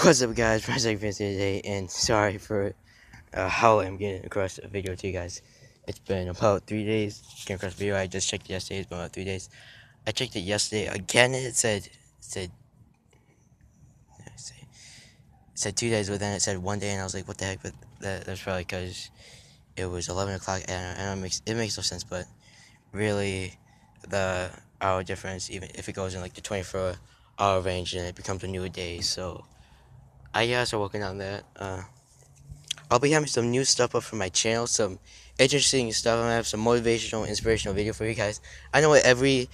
What's up, guys? Project Vince today, and sorry for how I'm getting across a video to you guys. It's been about 3 days. Getting across a video. I just checked it yesterday. It's been about 3 days. I checked it yesterday again, and it said 2 days, but then it said 1 day, and I was like, what the heck? But that's probably because it was 11 o'clock, and I know it makes no sense, but really, the hour difference, even if it goes in like the 24-hour range, then it becomes a new day. So I guys are working on that. I'll be having some new stuff up for my channel, some interesting stuff. I'm gonna have some motivational, inspirational video for you guys. I know what every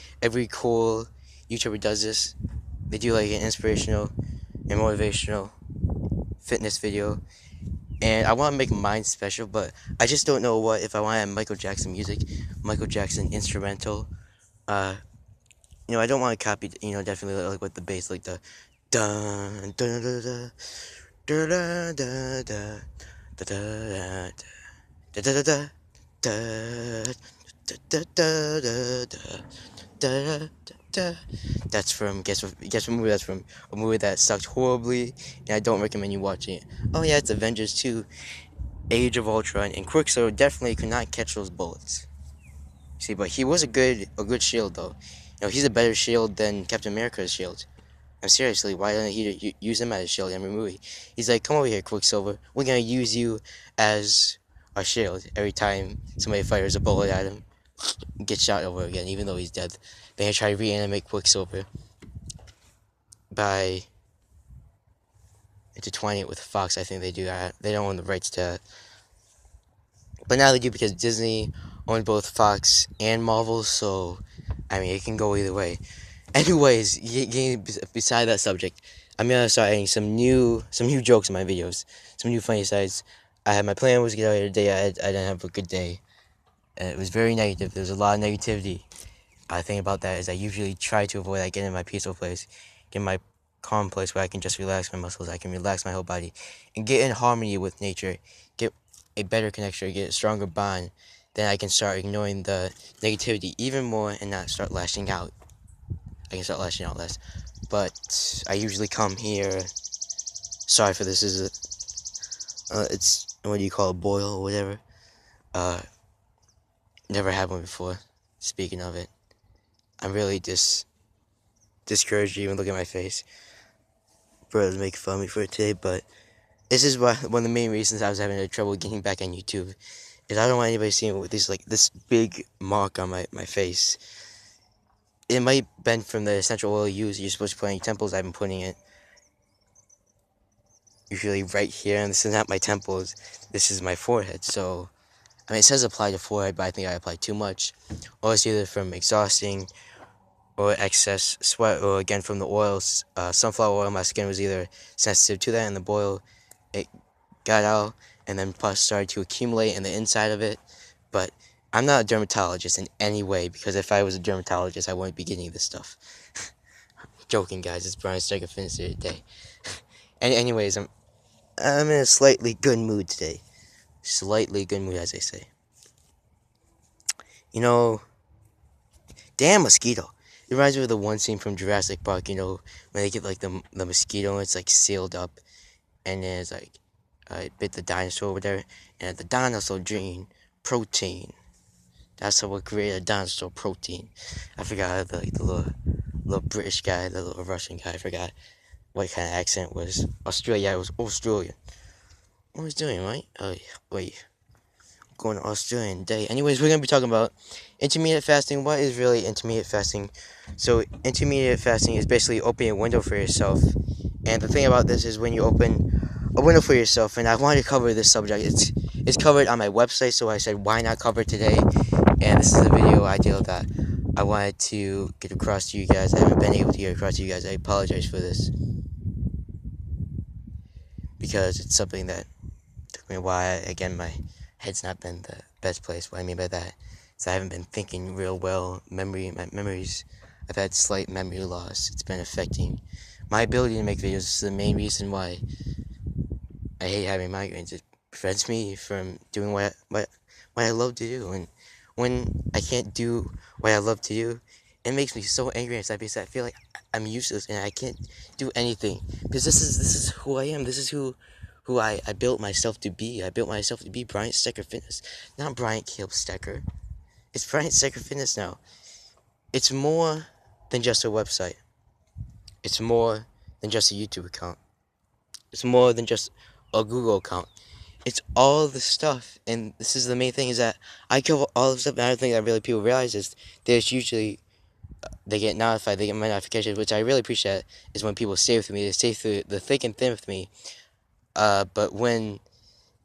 cool YouTuber does this. They do like an inspirational and motivational fitness video, and I want to make mine special, but I just don't know what if I want to have Michael Jackson music, Michael Jackson instrumental. Uh, I don't want to copy. Definitely like with the bass, like the dun dun dun dun dun dun dun dun. Da da da da da da da da da da da da. That's from guess what movie that's from? A movie that sucked horribly, and I don't recommend you watching it. Oh yeah, it's Avengers 2, Age of Ultron, and Quicksilver definitely could not catch those bullets. See, but he was a good shield though. He's a better shield than Captain America's shield. And seriously, why didn't he use him as a shield in every movie? He's like, come over here, Quicksilver. We're gonna use you as a shield every time somebody fires a bullet at him. Gets shot over again, even though he's dead. Then they try to reanimate Quicksilver by intertwining it with Fox. I think they do that. They don't own the rights to that. But now they do because Disney owns both Fox and Marvel, so I mean, it can go either way. Anyways, getting beside that subject, I'm gonna start adding some new jokes in my videos, some new funny sides. My plan was to get out here today. I didn't have a good day, and it was very negative. There was a lot of negativity. The thing about that is I usually try to avoid that, get in my peaceful place, get in my calm place where I can just relax my muscles, I can relax my whole body, and get in harmony with nature, get a better connection, get a stronger bond. Then I can start ignoring the negativity even more and not start lashing out. I can start lashing out less. But I usually come here. Sorry for this. It's what do you call a boil or whatever. Uh, Never had one before. Speaking of it, I'm really discouraged to even look at my face. Brothers make fun of me for it today, but this is one of the main reasons I was having trouble getting back on YouTube. Is I don't want anybody seeing it with this big mark on my face. It might bend from the essential oil used. You're supposed to put on your temples. I've been putting it usually right here, and this is not my temples. This is my forehead. So, I mean, it says apply to forehead, but I think I applied too much. Or it's either from exhausting, or excess sweat, or again from the oils. Sunflower oil, my skin was either sensitive to that, and the boil, it got out, and then pus started to accumulate in the inside of it. But I'm not a dermatologist in any way, because if I was a dermatologist, I wouldn't be getting this stuff. Joking, guys. It's Brian Stryker Fitness here today. And anyways, I'm in a slightly good mood today. Slightly good mood, as they say. Damn mosquito. It reminds me of the one scene from Jurassic Park, when they get like the mosquito and it's like sealed up, and then it's like it bit the dinosaur over there, and the dinosaur gene protein. That's how we create a dinosaur protein. I forgot the little British guy, the little Russian guy. I forgot what kind of accent was. Australia. Yeah, it was Australian. What was doing, right? Oh, yeah. Wait. Going to Australian day. Anyways, we're going to be talking about intermediate fasting. What is really intermediate fasting? So, intermediate fasting is basically opening a window for yourself. And the thing about this is when you open a window for yourself, and I wanted to cover this subject. It's covered on my website, so I said, why not cover it today? And this is a video idea that I wanted to get across to you guys. I haven't been able to get across to you guys. I apologize for this, because it's something that took me a while. Again, my head's not been the best place. What I mean by that is I haven't been thinking real well. My memories, I've had slight memory loss. It's been affecting my ability to make videos. This is the main reason why I hate having migraines. It prevents me from doing what I love to do. And when I can't do what I love to do, it makes me so angry inside because I feel like I'm useless and I can't do anything. Because this is who I am. This is who I built myself to be. I built myself to be Bryant Stecker Fitness, not Bryant Caleb Stecker. It's Bryant Stecker Fitness now. It's more than just a website. It's more than just a YouTube account. It's more than just a Google account. It's all the stuff, and this is the main thing, is that I cover all the stuff. And I don't think that really people realize is there's usually they get notified, they get my notifications, which I really appreciate. Is when people stay with me, they stay through the thick and thin with me. But when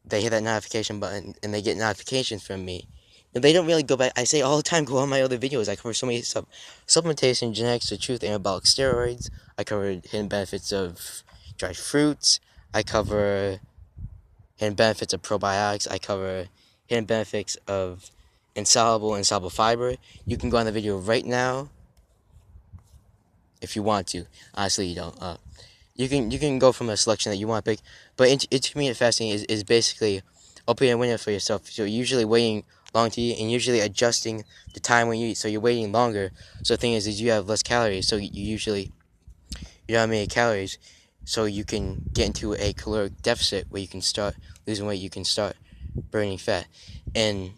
they hit that notification button and they get notifications from me, and they don't really go back. I say all the time, go on my other videos. I cover so many stuff: supplementation, genetics, the truth, anabolic steroids. I cover hidden benefits of dried fruits. I cover hidden benefits of probiotics. I cover hidden benefits of insoluble fiber. You can go on the video right now if you want to. Honestly, you don't. You can go from a selection that you want to pick, but intermittent fasting is basically opening a window for yourself. So usually waiting long to eat and usually adjusting the time when you eat. So you're waiting longer. So the thing is you have less calories. So you usually you don't have many calories. So you can get into a caloric deficit where you can start losing weight. You can start burning fat. And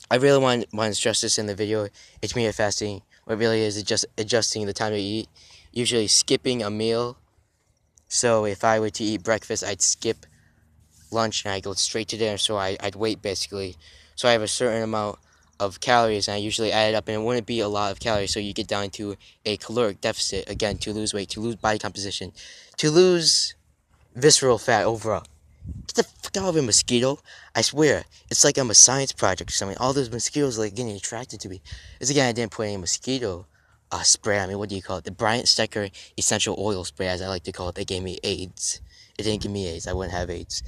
I really want to stress this in the video. Intermittent fasting, what really is just adjusting the time you eat. Usually skipping a meal. So if I were to eat breakfast, I'd skip lunch and I'd go straight to dinner. So I'd wait basically. So I have a certain amount of calories and I usually add it up, and it wouldn't be a lot of calories. So you get down to a caloric deficit again to lose weight, to lose body composition, to lose visceral fat overall. Get the fuck out of a mosquito. I swear. It's like I'm a science project or something. All those mosquitoes are like getting attracted to me. It's again, I didn't put any mosquito spray on me. What do you call it? The Bryant Stecker essential oil spray, as I like to call it. They gave me AIDS. It didn't give me AIDS. I wouldn't have AIDS.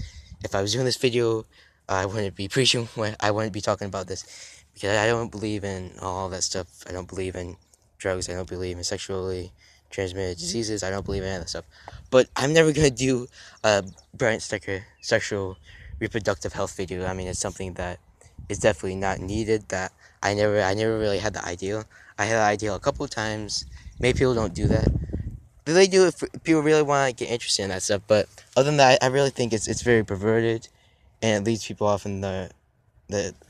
If I was doing this video, I wouldn't be preaching. I wouldn't be talking about this. Because I don't believe in all that stuff. I don't believe in drugs. I don't believe in sexually transmitted diseases. I don't believe in any of that stuff. But I'm never going to do a Bryant Stecker sexual reproductive health video. I mean, it's something that is definitely not needed. That I never really had the ideal. I had the ideal a couple of times. Maybe people don't do that. Do they do it if people really want to get interested in that stuff? But other than that, I really think it's very perverted, and it leads people off in the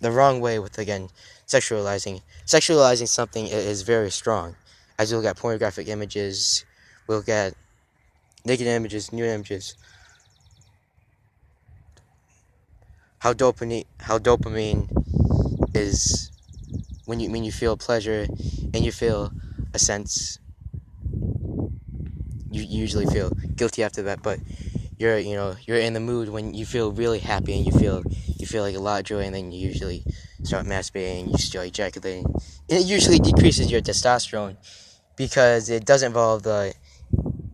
wrong way with, again, sexualizing something is very strong. As you look at pornographic images, we look at naked images, nude images, how dopamine is when you feel pleasure and you feel a sense. You usually feel guilty after that, but you're in the mood when you feel really happy and you feel like a lot of joy, and then you usually start masturbating, you start ejaculating. And it usually decreases your testosterone because it doesn't involve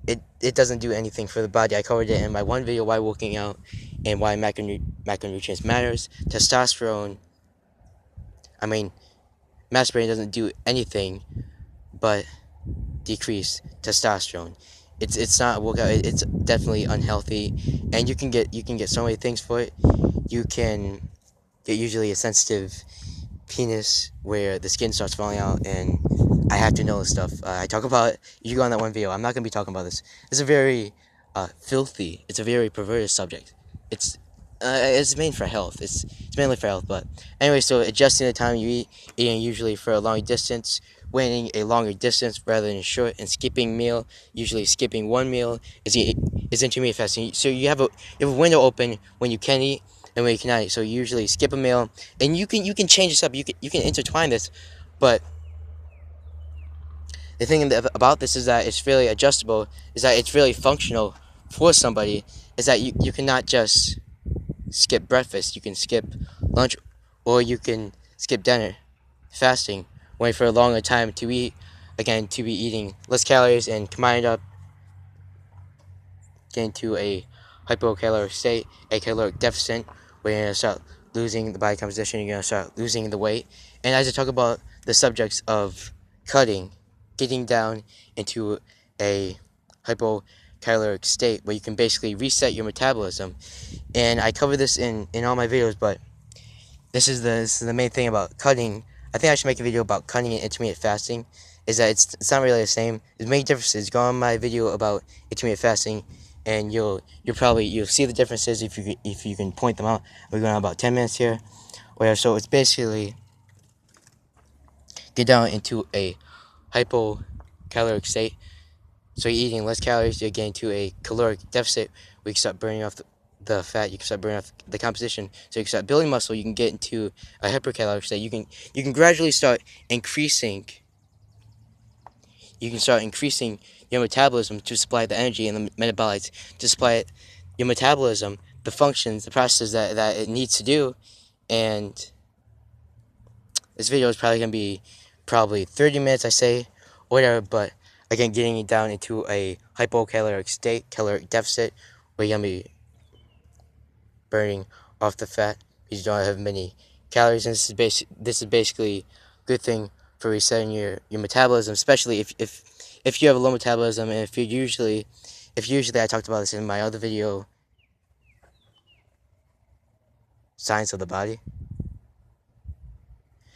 it doesn't do anything for the body. I covered it in my one video, why working out and why macronutrients matters. Masturbating doesn't do anything but decrease testosterone. It's not a workout. It's definitely unhealthy, and you can get so many things for it. You can get usually a sensitive penis where the skin starts falling out, and I have to know this stuff. I talk about it. You go on that one video. I'm not gonna be talking about this. It's a very filthy. It's a very perverted subject. It's made for health. It's mainly for health. But anyway, so adjusting the time you eat, eating usually for a long distance, waiting a longer distance rather than short, and skipping meal. Usually skipping one meal is intermittent fasting. So you have a window open when you can eat and when you cannot eat. So you usually skip a meal, and you can change this up. You can intertwine this, but the thing about this is that it's really adjustable. Is that it's really functional for somebody. Is that you cannot just skip breakfast. You can skip lunch, or you can skip dinner. Fasting, wait for a longer time to eat, again, to be eating less calories and combine it up, get into a hypocaloric state, a caloric deficit, where you're going to start losing the body composition, you're going to start losing the weight. And as I talk about the subjects of cutting, getting down into a hypocaloric state where you can basically reset your metabolism. And I cover this in all my videos, but this is the main thing about cutting. I think I should make a video about cutting and intermittent fasting. Is that it's not really the same. There's many differences. Go on my video about intermittent fasting, and you'll see the differences if you can point them out. We're going on about 10 minutes here. Where so it's basically get down into a hypocaloric state. So you're eating less calories, you're getting to a caloric deficit where you can start burning off the fat, you can start burning off the composition, so you can start building muscle, you can get into a hypercaloric state. You can gradually start increasing your metabolism to supply the energy and the metabolites to supply your metabolism, the functions, the processes that it needs to do. And this video is probably going to be 30 minutes, I say, or whatever, but again, getting it down into a hypocaloric state, caloric deficit, where you're going to be burning off the fat because you don't have many calories. And this is basically a good thing for resetting your metabolism, especially if you have a low metabolism, and if usually I talked about this in my other video, Science of the Body.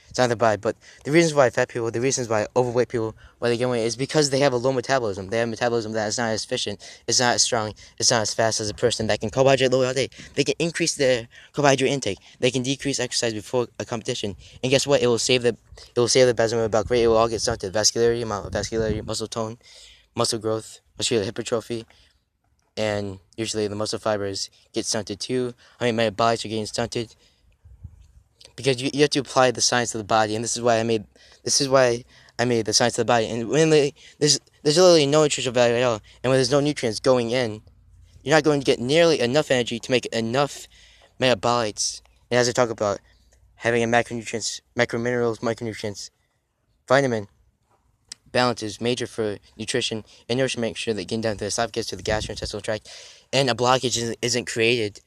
It's not the body, but the reasons why fat people, the reasons why overweight people, why they gain weight, is because they have a low metabolism. They have a metabolism that is not as efficient, it's not as strong, it's not as fast as a person that can carbohydrate load all day. They can increase their carbohydrate intake. They can decrease exercise before a competition, and guess what? It will save the basal metabolic rate. It will all get stunted. Vascularity, muscle tone, muscle growth, muscular hypertrophy, and usually the muscle fibers get stunted too. Metabolites are getting stunted. Because you have to apply the science of the body, and this is why I made the science of the body. And when there's literally no nutritional value at all, and when there's no nutrients going in, you're not going to get nearly enough energy to make enough metabolites. And as I talk about, having a macronutrients, macrominerals, micronutrients, vitamin balance is major for nutrition and nourishment. Make sure that getting down to the esophagus, to the gastrointestinal tract, and a blockage isn't created.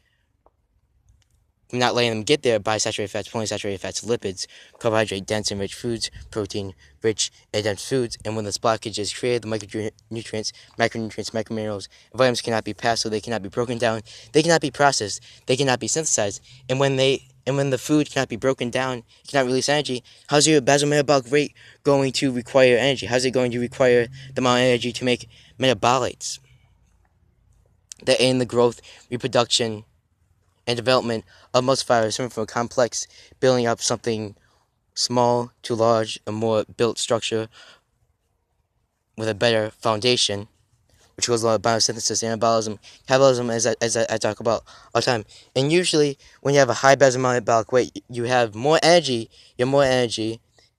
Not letting them get there by saturated fats, polyunsaturated fats, lipids, carbohydrate-dense and rich foods, protein-rich and dense foods. And when this blockage is created, the micronutrients, macronutrients, macrominerals, and vitamins cannot be passed, so they cannot be broken down, they cannot be processed, they cannot be synthesized. And when the food cannot be broken down, cannot release energy, how's your basal metabolic rate going to require energy? How's it going to require the amount of energy to make metabolites that aid in the growth, reproduction, and development of muscle fibers, from a complex building up something small to large, a more built structure with a better foundation, which goes along with biosynthesis, anabolism, catabolism, as I talk about all the time. And usually, when you have a high basal metabolic rate, you have more energy,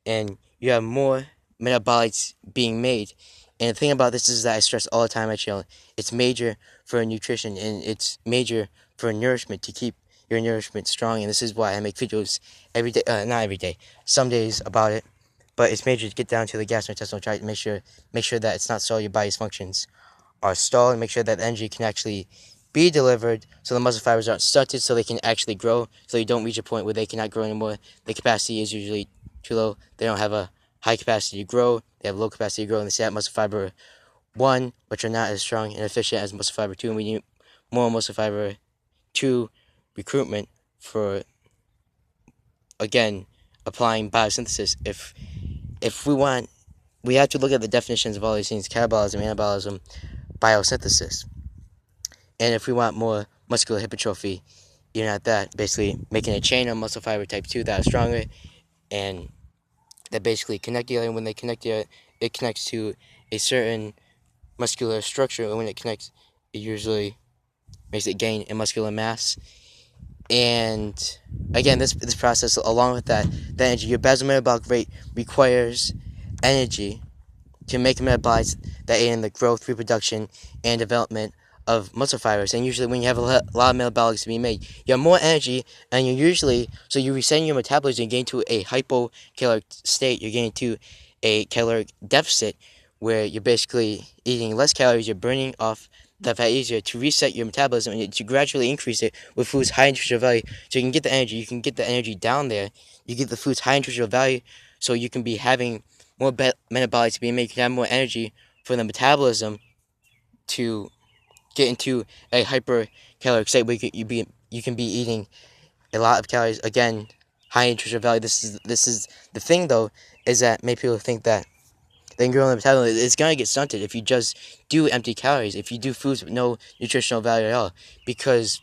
and you have more metabolites being made. And the thing about this is that I stress all the time at channel, it's major for nutrition, and it's major for nourishment, to keep your nourishment strong. And this is why I make videos every day, not every day, some days about it. But it's major to get down to the gastrointestinal tract and make sure that it's not so your body's functions are stalled, and make sure that the energy can actually be delivered, so the muscle fibers aren't stunted, so they can actually grow, so you don't reach a point where they cannot grow anymore. The capacity is usually too low. They don't have a high capacity to grow, they have low capacity to grow, and they say that muscle fiber 1, which are not as strong and efficient as muscle fiber 2, and we need more muscle fiber 2 recruitment for, again, applying biosynthesis. If we have to look at the definitions of all these things: catabolism, anabolism, biosynthesis. And if we want more muscular hypertrophy, even at that, basically making a chain of muscle fiber type 2 that are stronger and that basically connect together. And when they connect together, it connects to a certain muscular structure, and when it connects, it usually makes it gain in muscular mass. And again, this process, along with the energy, your basal metabolic rate requires energy to make metabolites that aid in the growth, reproduction, and development of muscle fibers. And usually when you have a lot of metabolics to be made, you have more energy, and you're resetting your metabolism. You're getting to a hypocaloric state, you're getting to a caloric deficit, where you're basically eating less calories, you're burning off the fat easier, to reset your metabolism and to gradually increase it with foods high in nutritional value, so you can get the energy down there, you get the foods high in nutritional value, so you can be having more metabolites being made, you can have more energy for the metabolism to get into a hypercaloric state where you can be eating a lot of calories, again, high nutritional value. This is the thing though, is that many people think that they can grow the metabolism. It's gonna get stunted if you just do empty calories, if you do foods with no nutritional value at all, because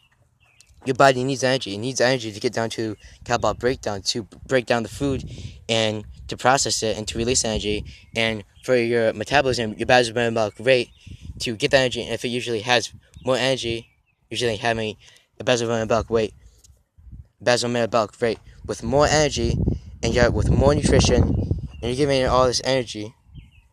your body needs energy. It needs energy to get down to catabolic breakdown, to break down the food and to process it and to release energy. And for your metabolism, your basal metabolic rate, to get that energy, and if it usually has more energy, usually having a basal metabolic rate with more energy, and yet with more nutrition, and you're giving it all this energy.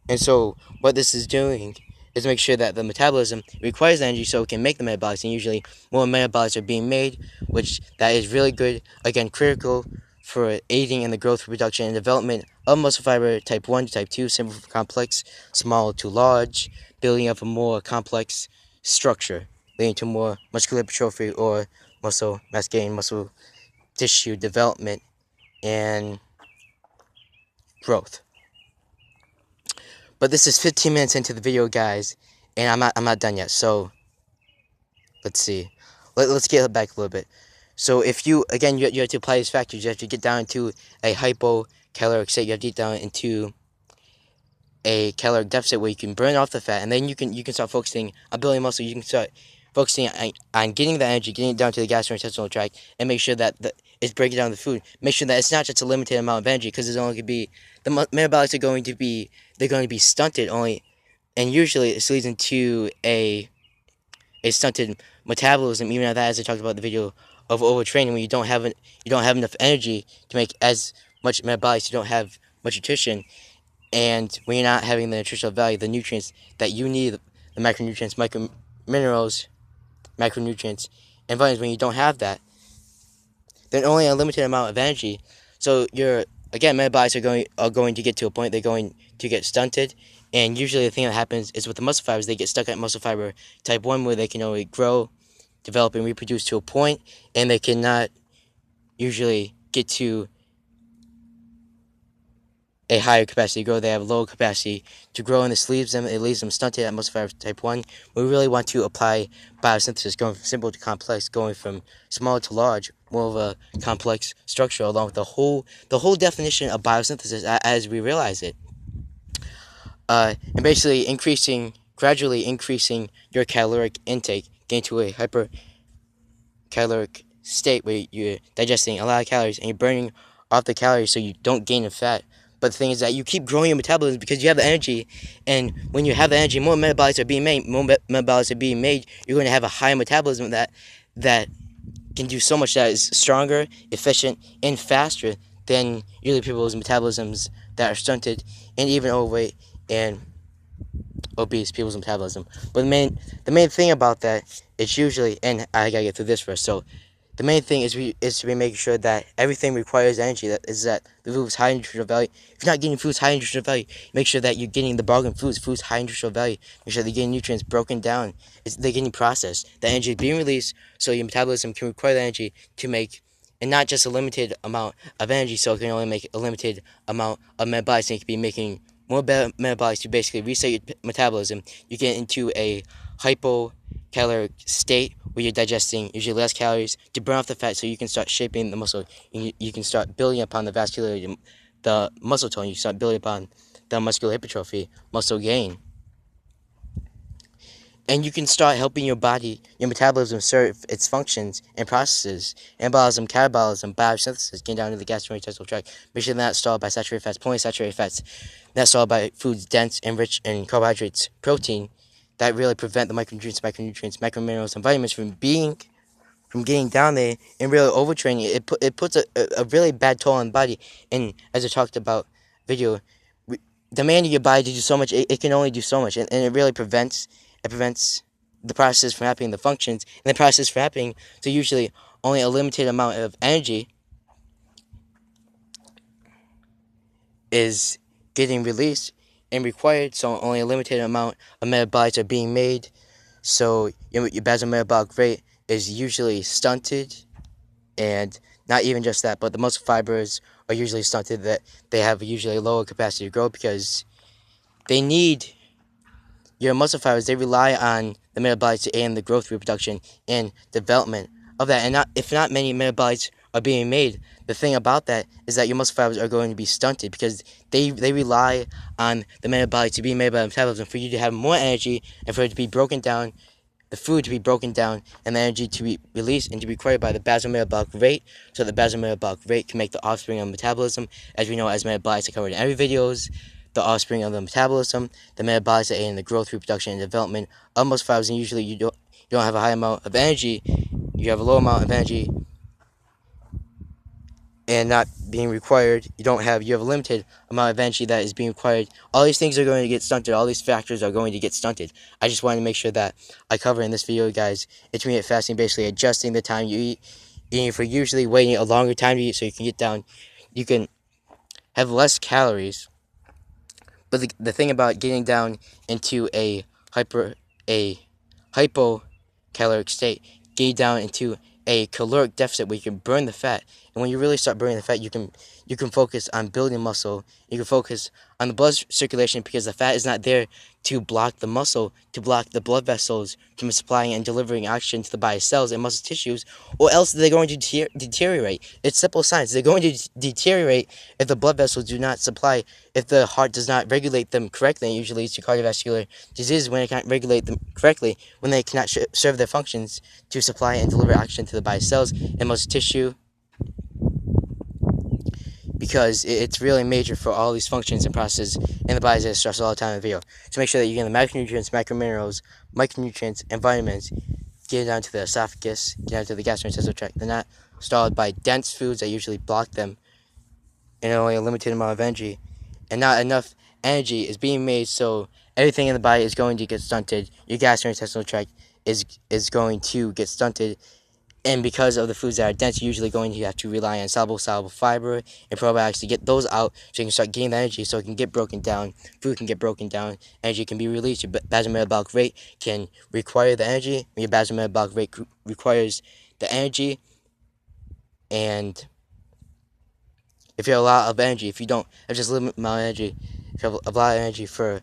And so what this is doing is make sure that the metabolism requires energy so it can make the metabolites, and usually more metabolites are being made, which that is really good, again critical for aiding in the growth, reproduction, and development of muscle fiber type 1 to type 2, simple to complex, small to large, building up a more complex structure, leading to more muscular hypertrophy or muscle mass gain, muscle tissue development, and growth. But this is 15 minutes into the video, guys, and I'm not done yet. So let's see. Let's get back a little bit. So if you, again, you have to apply these factors. You have to get down into a hypocaloric state. You have to get down into a caloric deficit where you can burn off the fat, and then you can start focusing on building muscle. You can start focusing on getting the energy, getting it down to the gastrointestinal tract, and make sure that it's breaking down the food. Make sure that it's not just a limited amount of energy, because there's only going to be, the metabolites are going to be, they're going to be stunted only, and usually this leads into a stunted metabolism. Even at that, as I talked about in the video of overtraining, when you don't have enough energy to make as much metabolites, you don't have much nutrition, and when you're not having the nutritional value, the nutrients that you need, the macronutrients, micro minerals, macronutrients, and vitamins, when you don't have that, then only a limited amount of energy. So your, again, metabolites are going to get to a point, they're going to get stunted. And usually the thing that happens is with the muscle fibers, they get stuck at muscle fiber type 1, where they can only grow, develop, and reproduce to a point, and they cannot usually get to a higher capacity to grow. They have low capacity to grow, and this leaves them stunted at muscle fiber type 1. We really want to apply biosynthesis, going from simple to complex, going from small to large, more of a complex structure, along with the whole definition of biosynthesis as we realize it. And basically gradually increasing your caloric intake, getting to a hypercaloric state where you're digesting a lot of calories and you're burning off the calories so you don't gain the fat. But the thing is that you keep growing your metabolism because you have the energy, and when you have the energy, more metabolites are being made. You're going to have a higher metabolism that can do so much, that is stronger, efficient, and faster than usually people's metabolisms that are stunted and even overweight and obese people's metabolism. But the main thing about that is usually, and I gotta get through this first. So the main thing is to be making sure that everything requires energy. That the food's high nutritional value. If you're not getting foods high nutritional value, make sure that you're getting the bargain foods high nutritional value. Make sure they're getting nutrients broken down. They're getting processed. The energy is being released, so your metabolism can require the energy to make, and not just a limited amount of energy, so it can only make a limited amount of metabolites, and it can be making more metabolites to basically reset your metabolism. You get into a hypocaloric state where you're digesting usually less calories to burn off the fat, so you can start shaping the muscle. You can start building upon the vascularity, the muscle tone. You can start building upon the muscular hypertrophy, muscle gain. And you can start helping your body, your metabolism, serve its functions and processes. Anabolism, catabolism, biosynthesis, getting down to the gastrointestinal tract. Make sure they're not stalled by saturated fats, polysaturated fats. Not stalled by foods dense and rich in carbohydrates, protein, that really prevent the micronutrients, macrominerals, and vitamins from getting down there and really overtraining. It puts a really bad toll on the body. And as I talked about video, demanding your body to do so much, it can only do so much, and it really prevents the process from happening, the functions, and the process from happening. So usually only a limited amount of energy is getting released and required, so only a limited amount of metabolites are being made. So your basal metabolic rate is usually stunted, and not even just that, but the muscle fibers are usually stunted, that they have usually a lower capacity to grow because they need your muscle fibers. They rely on the metabolites and the growth, reproduction, and development of that. And if not many metabolites are being made, the thing about that is that your muscle fibers are going to be stunted because they rely on the metabolites to be made by metabolism for you to have more energy and for it to be broken down, the food to be broken down, and the energy to be released and to be required by the basal metabolic rate, so the basal metabolic rate can make the offspring of metabolism. As we know, as metabolites, I covered in every videos, the offspring of the metabolism, the metabolites that aid in the growth, reproduction, and development of muscle fibers, and usually you don't have a high amount of energy, you have a low amount of energy, and not being required, you have a limited amount of energy that is being required. All these things are going to get stunted. All these factors are going to get stunted. I just wanted to make sure that I cover in this video, guys, intermittent fasting, basically adjusting the time you eat, eating for usually waiting a longer time to eat so you can get down, you can have less calories. But the thing about getting down into a hypocaloric state, getting down into a caloric deficit where you can burn the fat, and when you really start burning the fat, you can focus on building muscle. You can focus on the blood circulation because the fat is not there to block the muscle, to block the blood vessels from supplying and delivering oxygen to the body's cells and muscle tissues, or else they're going to deteriorate. It's simple science. They're going to deteriorate if the blood vessels do not supply, if the heart does not regulate them correctly. And usually leads to cardiovascular disease when it can't regulate them correctly, when they cannot serve their functions to supply and deliver oxygen to the body's cells and muscle tissue, because it's really major for all these functions and processes in the body that is stressed all the time in the video. So make sure that you get the macronutrients, macrominerals, micronutrients, and vitamins, get down to the esophagus, get down to the gastrointestinal tract. They're not stalled by dense foods that usually block them in only a limited amount of energy. And not enough energy is being made, so everything in the body is going to get stunted. Your gastrointestinal tract is going to get stunted. And because of the foods that are dense, you're usually going to have to rely on soluble fiber and probiotics to get those out so you can start getting the energy, so it can get broken down. Food can get broken down. Energy can be released. Your basal metabolic rate can require the energy. When your basal metabolic rate requires the energy, and if you have a lot of energy, if you don't have just a limited amount of energy, if you have a lot of energy for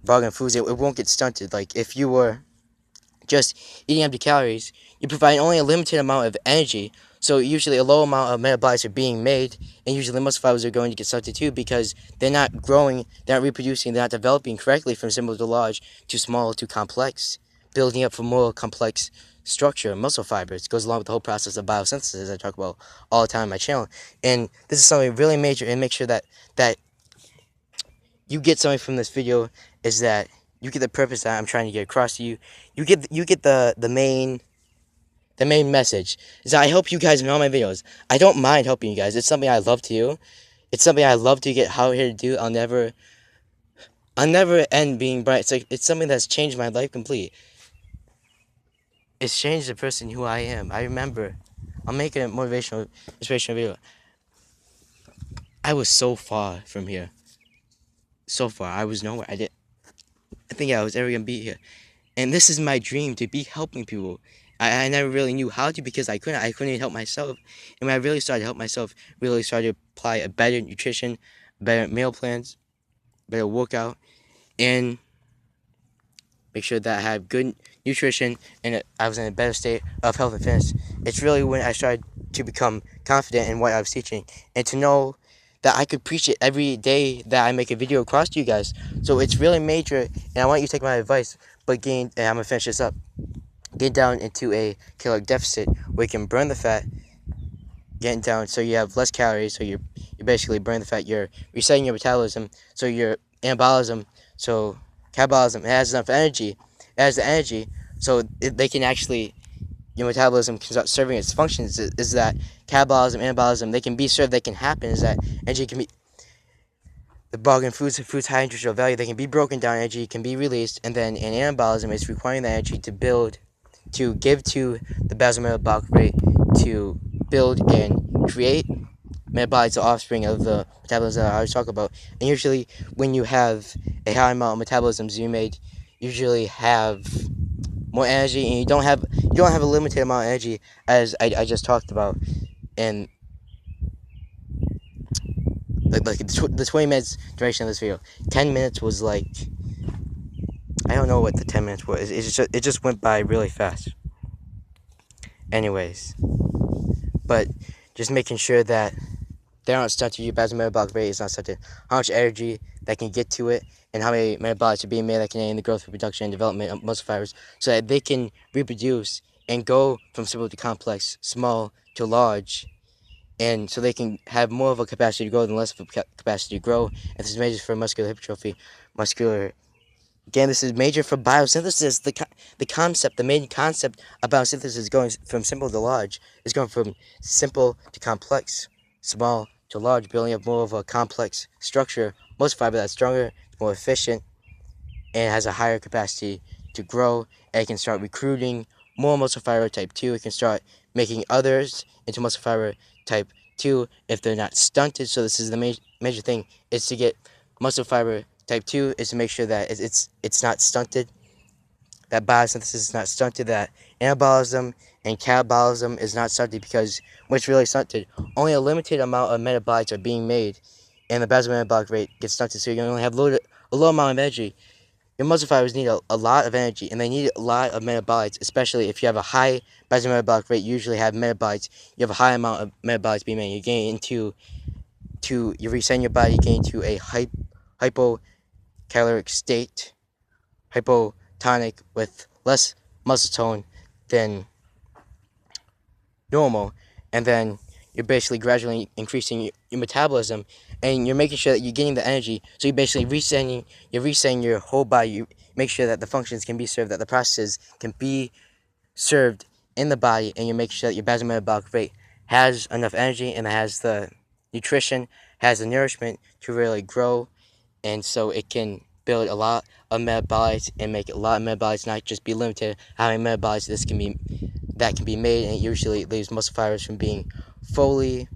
bargain foods, it won't get stunted. Like if you were just eating empty calories, you provide only a limited amount of energy, so usually a low amount of metabolites are being made, and usually muscle fibers are going to get stunted too because they're not growing, they're not reproducing, they're not developing correctly from simple to large to small to complex, building up for more complex structure. Muscle fibers goes along with the whole process of biosynthesis I talk about all the time on my channel, and this is something really major. And make sure that you get something from this video, is that you get the purpose that I'm trying to get across to you. You get the main message, is that I help you guys in all my videos. I don't mind helping you guys. It's something I love to do. It's something I love to get out here to do. I'll never end being bright. It's something that's changed my life completely. It's changed the person who I am. I remember, I'll make a motivational, inspirational video. I was so far from here. So far. I was nowhere. I think I was ever going to be here. And this is my dream, to be helping people. I never really knew how to because I couldn't even help myself. And when I really started to help myself, really started to apply a better nutrition, better meal plans, better workout, and make sure that I have good nutrition and I was in a better state of health and fitness. It's really when I started to become confident in what I was teaching and to know that I could preach it every day that I make a video across to you guys. So it's really major, and I want you to take my advice, but and I'm going to finish this up. Get down into a caloric deficit where you can burn the fat, getting down so you have less calories, so you're basically burning the fat, you're resetting your metabolism, so your anabolism, so catabolism, it has enough energy, it has the energy, so they can actually, your metabolism can start serving its functions, is that catabolism, anabolism, they can be served, they can happen, is that energy can be, the bargain foods high nutritional value, they can be broken down, energy can be released, and then in anabolism, it's requiring the energy to build, to give to the basal metabolic rate, to build and create metabolites, the offspring of the metabolism that I always talk about. And usually when you have a high amount of metabolisms, you may usually have more energy, and you don't have a limited amount of energy, as I just talked about. And like the 20 minutes duration of this video, 10 minutes was like, I don't know what the 10 minutes was. It just went by really fast. Anyways, but just making sure that they aren't stunted, your basal metabolic rate is not stunted, how much energy that can get to it, and how many metabolites are being made that can aid in the growth, reproduction, and development of muscle fibers, so that they can reproduce and go from simple to complex, small to large, and so they can have more of a capacity to grow than less of a capacity to grow. And this is major for muscular hypertrophy, muscular. Again, this is major for biosynthesis. The main concept of biosynthesis is going from simple to large. Is going from simple to complex, small to large, building up more of a complex structure. Most fiber that's stronger, more efficient, and has a higher capacity to grow. And it can start recruiting more muscle fiber type 2. It can start making others into muscle fiber type 2 if they're not stunted. So this is the major thing, is to get muscle fiber type 2 is to make sure that it's not stunted, that biosynthesis is not stunted, that anabolism and catabolism is not stunted, because when it's really stunted, only a limited amount of metabolites are being made, and the basal metabolic rate gets stunted, so you only have a low amount of energy. Your muscle fibers need a lot of energy, and they need a lot of metabolites, especially if you have a high basal metabolic rate. You usually have metabolites. You have a high amount of metabolites being made. You're getting into you're resetting your body, getting to a hypocaloric state, hypotonic, with less muscle tone than normal, and then you're basically gradually increasing your metabolism, and you're making sure that you're getting the energy. So you're basically resetting your whole body. You make sure that the functions can be served, that the processes can be served in the body, and you make sure that your basal metabolic rate has enough energy and has the nutrition, has the nourishment to really grow, and so it can build a lot of metabolites and make a lot of metabolites, not just be limited how many metabolites that can be made, and it usually leaves muscle fibers from being fully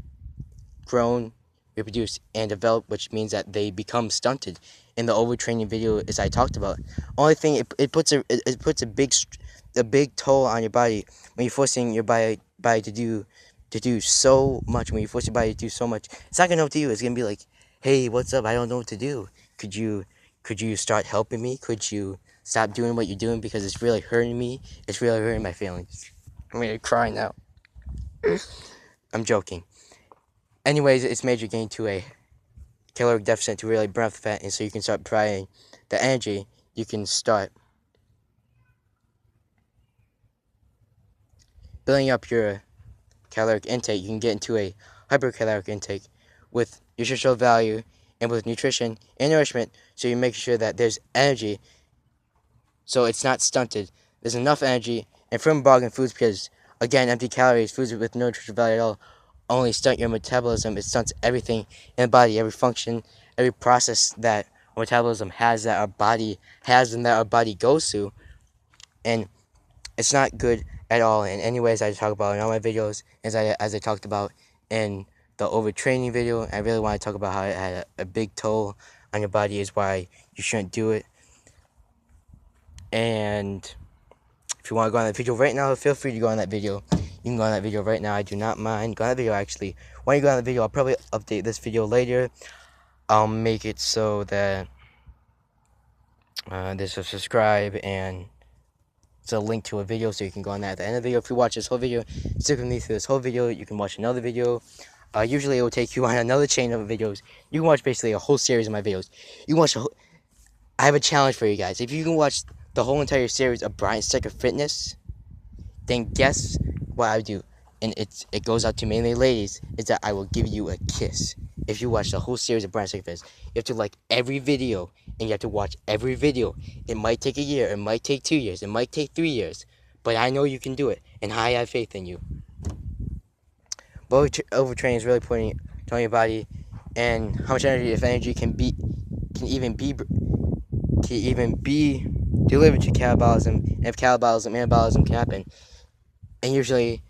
grown, reproduced, and developed, which means that they become stunted. In the overtraining video, as I talked about, only thing it puts a big toll on your body when you're forcing your body to do so much. When you force your body to do so much, it's not gonna know what to do. It's gonna be like, hey, what's up? I don't know what to do. Could you start helping me? Could you stop doing what you're doing, because it's really hurting me? It's really hurting my feelings. I'm gonna cry now. I'm joking. Anyways, it's major gain to a caloric deficit to really burn off the fat, and so you can start providing the energy. You can start building up your caloric intake. You can get into a hypercaloric intake with nutritional value and with nutrition and nourishment, so you make sure that there's energy, so it's not stunted. There's enough energy, and from bargain foods, because again, empty calories, foods with no nutritional value at all, only stunt your metabolism. It stunts everything in the body, every function, every process that our metabolism has, that our body has, and that our body goes through, and it's not good at all. And anyways, I talk about in all my videos, as I talked about in the overtraining video, I really want to talk about how it had a big toll on your body, is why you shouldn't do it. And if you want to go on that video right now, feel free to go on that video. You can go on that video right now. I do not mind. Go on that video, actually. When you go on the video, I'll probably update this video later. I'll make it so that there's a subscribe and it's a link to a video, so you can go on that at the end of the video. If you watch this whole video, stick with me through this whole video, you can watch another video. Usually it will take you on another chain of videos. You can watch basically a whole series of my videos. You can watch I have a challenge for you guys. If you can watch the whole entire series of Brian Stecker Fitness, then guess what I would do? And it goes out to mainly ladies, is that I will give you a kiss. If you watch the whole series of Brian Stecker Fitness, you have to like every video, and you have to watch every video. It might take a year, it might take 2 years, it might take 3 years, but I know you can do it, and I have faith in you. But overtraining is really putting on your body, and how much energy, if energy can even be delivered to catabolism, and if catabolism, anabolism can happen, and usually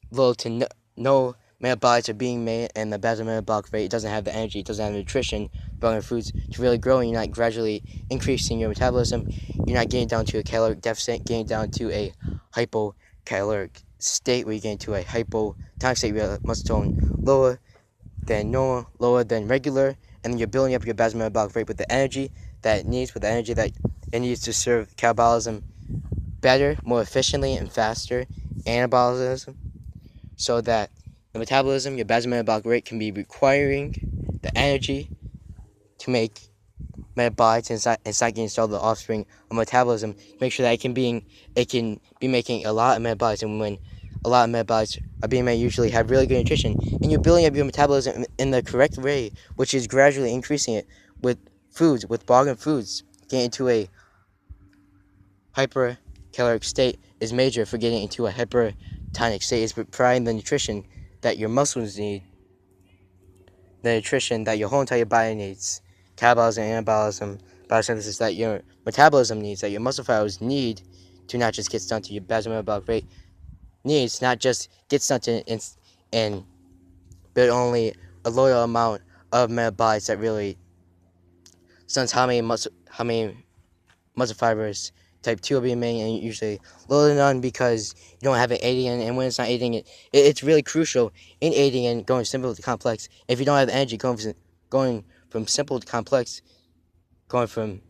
little to no metabolites are being made, and the basal metabolic rate doesn't have the energy, it doesn't have the nutrition, building foods to really grow, and you're not gradually increasing your metabolism. You're not getting down to a caloric deficit, getting down to a hypocaloric state, where you get into a hypotonic state, where your muscle tone lower than normal, lower than regular, and then you're building up your basal metabolic rate with the energy that it needs, with the energy that it needs to serve catabolism better, more efficiently, and faster, anabolism, so that the metabolism, your basal metabolic rate can be requiring the energy to make metabolites inside getting installed the offspring of metabolism. Make sure that it can be making a lot of metabolites, and when a lot of metabolites are being made, usually have really good nutrition, and you're building up your metabolism in the correct way, which is gradually increasing it with foods, with bargain foods. Getting into a hypercaloric state is major for getting into a hypertonic state. Is providing the nutrition that your muscles need, the nutrition that your whole entire body needs, catabolism and anabolism, biosynthesis that your metabolism needs, that your muscle fibers need to not just get stunted, your basal metabolic rate needs not just get stunted and build only a loyal amount of metabolites that really stunts how many muscle fibers type 2 are being made, and usually lower than none because you don't have it aiding in, and when it's not aiding it's really crucial in aiding in going simple to complex. If you don't have the energy going from simple to complex, going from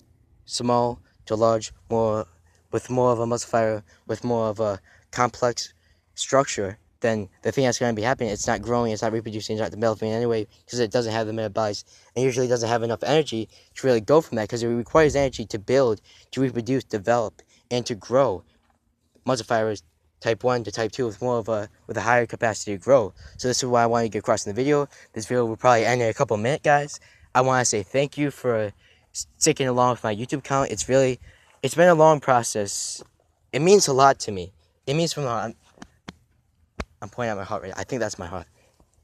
small to large, with more of a muscle fiber, with more of a complex structure, then the thing that's going to be happening, it's not growing, it's not reproducing, it's not developing anyway, because it doesn't have the metabolites, and usually doesn't have enough energy to really go from that, because it requires energy to build, to reproduce, develop, and to grow muscle fibers type 1 to type 2 with a higher capacity to grow. So this is why I want to get across in the video. This video will probably end in a couple minutes, guys. I want to say thank you for sticking along with my YouTube account. It's been a long process. It means a lot to me. It means from the heart. I'm pointing at my heart right now. I think that's my heart.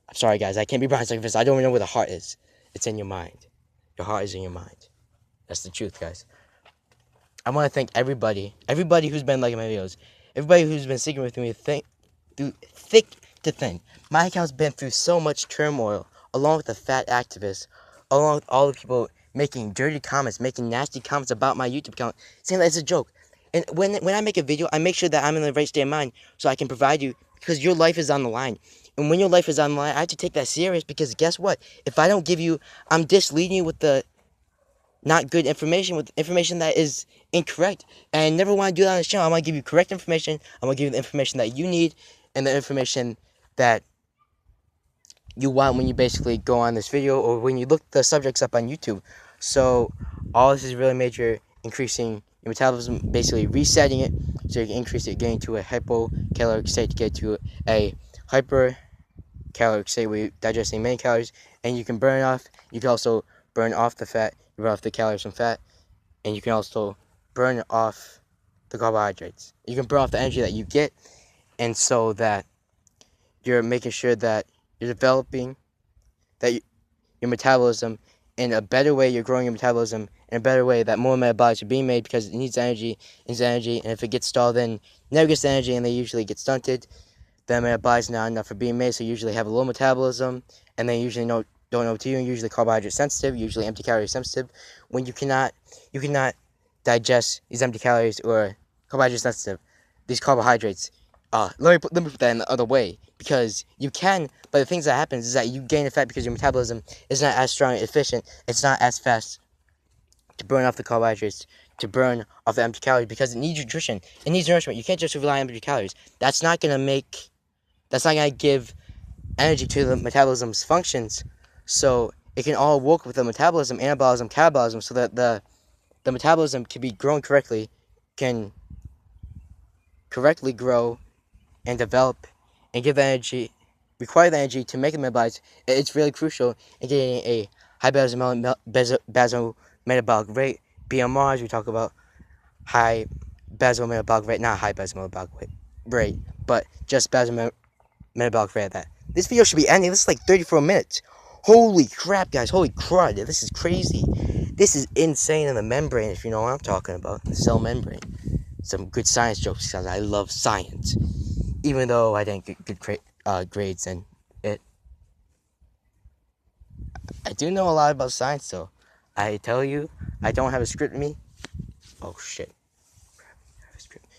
I'm sorry, guys. I can't be behind like this. I don't even know where the heart is. It's in your mind. Your heart is in your mind. That's the truth, guys. I want to thank everybody who's been liking my videos, everybody who's been sticking with me through thick to thin. My account's been through so much turmoil, along with the fat activists, along with all the people making dirty comments, making nasty comments about my YouTube account, saying that it's a joke. And when I make a video, I make sure that I'm in the right state of mind so I can provide you, because your life is on the line. And when your life is on the line, I have to take that serious, because guess what? If I don't give you, I'm misleading you with the not good information, with information that is incorrect. And I never want to do that on this channel. I want to give you correct information. I want to give you the information that you need and the information that you want when you basically go on this video or when you look the subjects up on YouTube. So all this is really major, increasing your metabolism, basically resetting it so you can increase it, getting to a hypocaloric state to get to a hypercaloric state where you're digesting many calories, and you can burn off. You can also burn off the fat, you burn off the calories from fat, and you can also burn off the carbohydrates. You can burn off the energy that you get, and so that you're making sure that you're developing your metabolism in a better way. You're growing your metabolism in a better way, that more metabolites are being made, because it needs energy, and if it gets stalled, then it never gets the energy, and they usually get stunted. The metabolites not enough for being made, so you usually have a low metabolism, and they usually don't know what to do, and usually carbohydrate sensitive, usually empty calorie sensitive. When you cannot digest these empty calories or carbohydrate sensitive, these carbohydrates, let me put that in the other way, because you can, but the things that happens is that you gain the fat because your metabolism is not as strong and efficient. It's not as fast to burn off the carbohydrates, to burn off the empty calories, because it needs nutrition. It needs nourishment. You can't just rely on empty calories. That's not going to give energy to the metabolism's functions. So it can all work with the metabolism, anabolism, catabolism, so that the metabolism can be growing correctly, can correctly grow and develop and give the energy, require the energy to make the metabolites. It's really crucial in getting a high basal metabolic rate. BMRs, we talk about high basal metabolic rate, not high basal metabolic rate, but just basal metabolic rate of that. This video should be ending. This is like 34 minutes. Holy crap, guys. Holy crud. This is crazy. This is insane in the membrane, if you know what I'm talking about. The cell membrane. Some good science jokes, because I love science. Even though I didn't get good grades in it. I do know a lot about science, though. I tell you, I don't have a script in me. Oh, shit.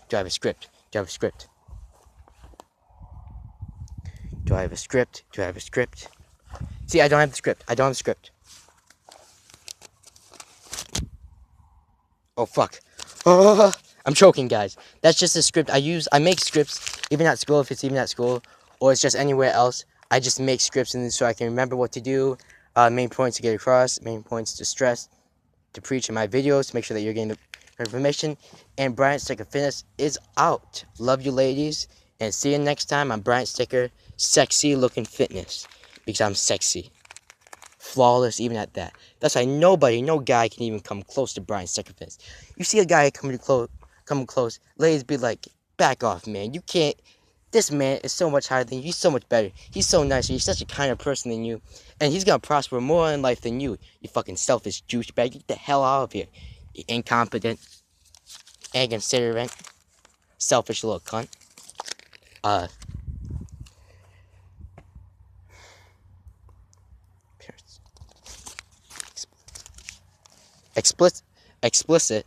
Do I have a script? Do I have a script? Do I have a script? Do I have a script? See, I don't have the script. I don't have a script. Oh, fuck. Oh, I'm choking, guys. That's just a script I use. I make scripts, even at school, if it's even at school, or it's just anywhere else. I just make scripts in this so I can remember what to do, main points to get across, main points to stress, to preach in my videos, to make sure that you're getting the information. And Brian Sticker Fitness is out. Love you, ladies, and see you next time on Brian Sticker Sexy Looking Fitness, because I'm sexy, flawless, even at that. That's why no guy can even come close to Brian Sticker Fitness. You see a guy coming close, ladies be like, back off, man. You can't. This man is so much higher than you. He's so much better. He's so nicer. He's such a kinder person than you. And he's going to prosper more in life than you. You fucking selfish douchebag. Get the hell out of here. You incompetent, inconsiderate, selfish little cunt. Explicit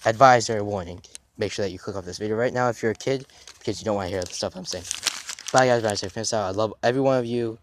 advisory warning. Make sure that you click off this video right now if you're a kid, because you don't want to hear the stuff I'm saying. Bye guys, Brian. I love every one of you.